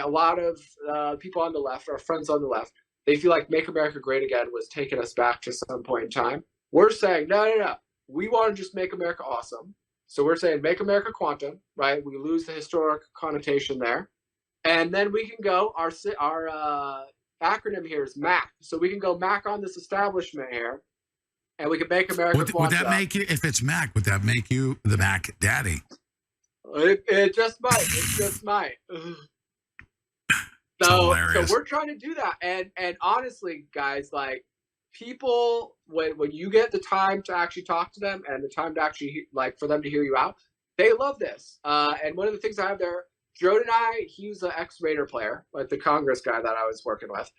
A lot of people on the left, our friends on the left, they feel like Make America Great Again was taking us back to some point in time. We're saying, no, no, no. We want to just make America awesome. So we're saying Make America Quantum, right? We lose the historic connotation there. And then we can go, our acronym here is MAC. So we can go MAC on this establishment here, and we can make America quantum. Would that make you, if it's Mac, would that make you the Mac Daddy? It just might. It just might. So we're trying to do that. And honestly, guys, like, people, when you get the time to actually talk to them and the time to actually, like, for them to hear you out, they love this. And one of the things I have there, Jordan and I, he's an ex-Raider player, like the Congress guy that I was working with.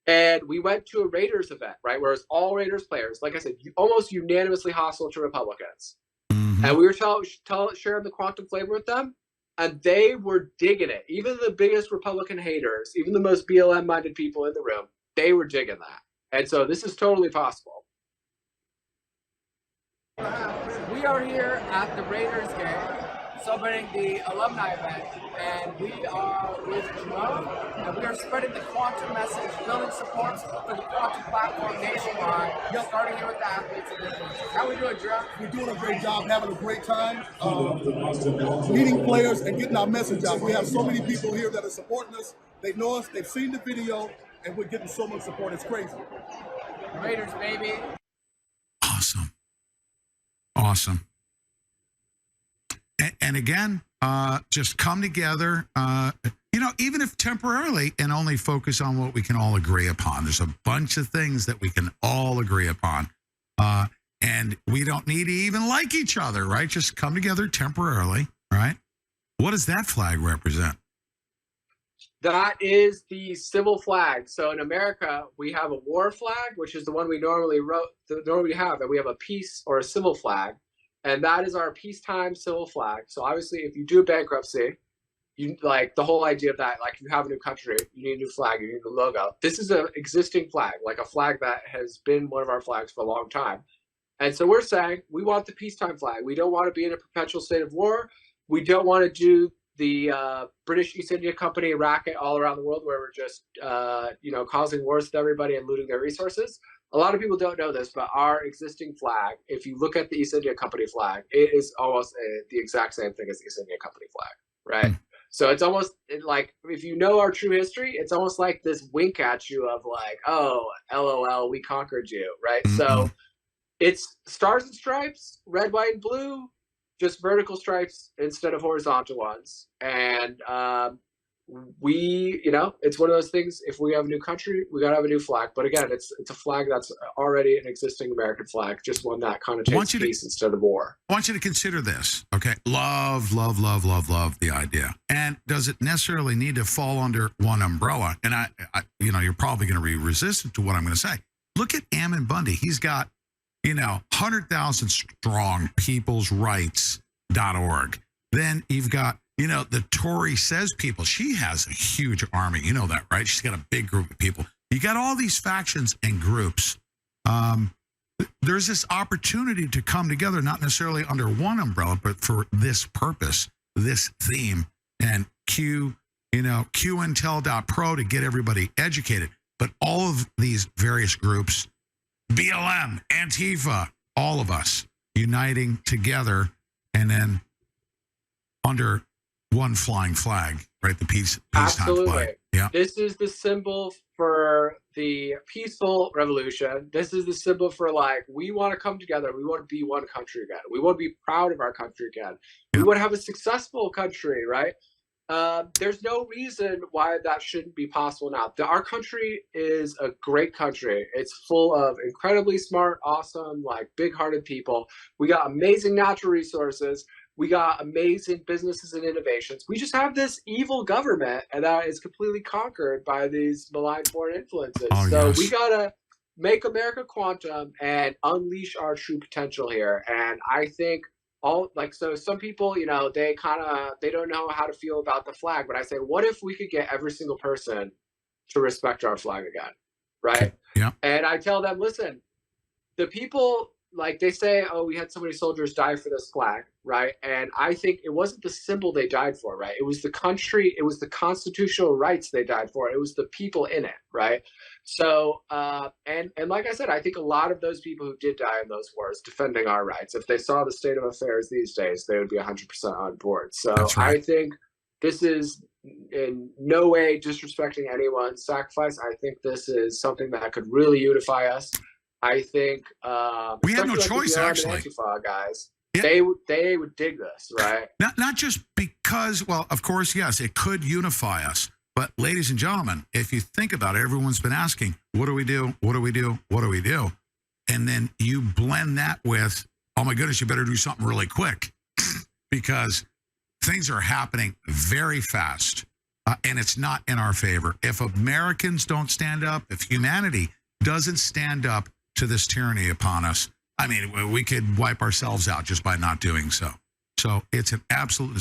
And we went to a Raiders event, right, where it's all Raiders players, like I said, almost unanimously hostile to Republicans. Mm-hmm. And we were sharing the quantum flavor with them, and they were digging it. Even the biggest Republican haters, even the most BLM-minded people in the room, they were digging that. And so this is totally possible. We are here at the Raiders game, celebrating the alumni event, and we are with Jerome, and we are spreading the quantum message, building support for the quantum platform nationwide, starting here with the athletes and influencers. How are we doing, Jerome? We're doing a great job, having a great time, meeting players and getting our message out. We have so many people here that are supporting us. They know us, they've seen the video, and we're getting so much support. It's crazy. Raiders, baby. Awesome. Awesome. And again, just come together, even if temporarily, and only focus on what we can all agree upon. There's a bunch of things that we can all agree upon. And we don't need to even like each other, right? Just come together temporarily, right? What does that flag represent? That is the civil flag. So in America, we have a war flag, which is the one we normally have, and we have a peace or a civil flag. And that is our peacetime civil flag. So obviously, if you do a bankruptcy, you like the whole idea of that, like you have a new country, you need a new flag, you need a logo. This is an existing flag, like a flag that has been one of our flags for a long time. And so we're saying we want the peacetime flag. We don't want to be in a perpetual state of war. We don't want to do the British East India Company racket all around the world where we're just, causing wars with everybody and looting their resources. A lot of people don't know this, but our existing flag, if you look at the East India Company flag, it is almost the exact same thing as the East India Company flag, right? So it's almost like, if you know our true history, it's almost like this wink at you of like, oh, LOL, we conquered you, right? So it's stars and stripes, red, white, and blue, just vertical stripes instead of horizontal ones. And it's one of those things, if we have a new country, we gotta have a new flag. But again, it's a flag that's already an existing American flag, just one that connotates peace instead of war. I want you to consider this, okay? Love the idea. And does it necessarily need to fall under one umbrella? And I you're probably going to be resistant to what I'm going to say. Look at Ammon Bundy. He's got 100,000 strong peoplesrights.org. Then you've got the Tory Says people. She has a huge army. You know that, right? She's got a big group of people. You got all these factions and groups. There's this opportunity to come together, not necessarily under one umbrella, but for this purpose, this theme, and QIntel.pro to get everybody educated. But all of these various groups, BLM, Antifa, all of us uniting together, and then under one flying flag, right? The peacetime flag. Yeah. This is the symbol for the peaceful revolution. This is the symbol for, like, we want to come together. We want to be one country again. We want to be proud of our country again. Yeah. We want to have a successful country, right? There's no reason why that shouldn't be possible now. Our country is a great country. It's full of incredibly smart, awesome, like big-hearted people. We got amazing natural resources. We got amazing businesses and innovations. We just have this evil government, and that is completely conquered by these malign foreign influences. We gotta make America quantum and unleash our true potential here. And I think some people, they don't know how to feel about the flag. But I say, what if we could get every single person to respect our flag again, right? Yeah. And I tell them, listen, the people like they say, oh, we had so many soldiers die for this flag, right? And I think it wasn't the symbol they died for, right? It was the country, it was the constitutional rights they died for. It was the people in it, right? So, and like I said, I think a lot of those people who did die in those wars defending our rights, if they saw the state of affairs these days, they would be 100% on board. So That's right. I think this is in no way disrespecting anyone's sacrifice. I think this is something that could really unify us. I think we had no especially choice, the BLM actually. and Antifa guys, Yeah. they would dig this, right? Not just because, well, of course, yes, it could unify us. But ladies and gentlemen, if you think about it, everyone's been asking, what do we do? What do we do? What do we do? And then you blend that with, oh my goodness, you better do something really quick because things are happening very fast and it's not in our favor. If Americans don't stand up, if humanity doesn't stand up to this tyranny upon us, I mean, we could wipe ourselves out just by not doing so. So it's an absolute